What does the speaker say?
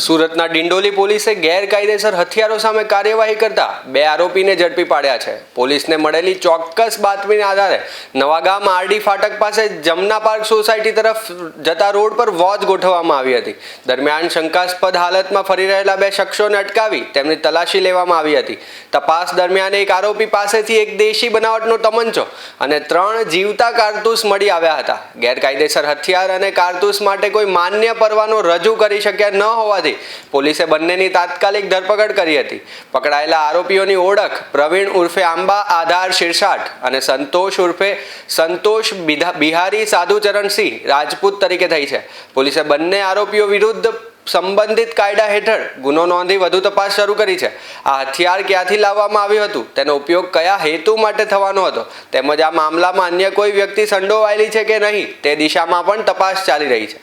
સુરતના ડિંડોલી પોલીસે ગેરકાયદેસર હથિયારો સામે કાર્યવાહી કરતા 2 આરોપીને ઝડપી પાડ્યા છે। પોલીસને મળેલી ચોક્કસ બાતમીના આધારે નવાગામ આરડી ફાટક પાસે જમના પાર્ક સોસાયટી તરફ જતા રોડ પર વોચ ગોઠવવામાં આવી હતી। દરમિયાન શંકાસ્પદ હાલતમાં ફરી રહેલા 2 શખ્સોને અટકાવી તેમની તલાશી લેવામાં આવી હતી। તપાસ દરમિયાન એક આરોપી પાસેથી એક દેશી બનાવટનો તમંચો અને 3 જીવતા કારતૂસ મળી આવ્યા હતા। ગેરકાયદેસર હથિયાર અને કારતૂસ માટે કોઈ માન્ય પરવાનો રજૂ કરી શક્યા ન હોવાથી પોલીસે બંનેની તાત્કાલિક ધરપકડ કરી હતી। પકડાયેલા આરોપીઓની ઓળખ પ્રવીણ ઉર્ફે આંબા આધાર શિરસાટ અને સંતોષ ઉર્ફે સંતોષ બિહારી સાધુચરણસિંહ રાજપૂત તરીકે થઈ છે। પોલીસે બંને આરોપીઓ વિરુદ્ધ સંબંધિત કાયદા હેઠળ ગુનો નોંધી વધુ તપાસ શરૂ કરી છે। આ હથિયાર ક્યાંથી લાવવામાં આવ્યું હતું, તેનો ઉપયોગ કયા હેતુ માટે થવાનો હતો તેમજ આ મામલામાં અન્ય કોઈ વ્યક્તિ સંડોવાયેલી છે કે નહીં તે દિશામાં પણ તપાસ ચાલી રહી છે।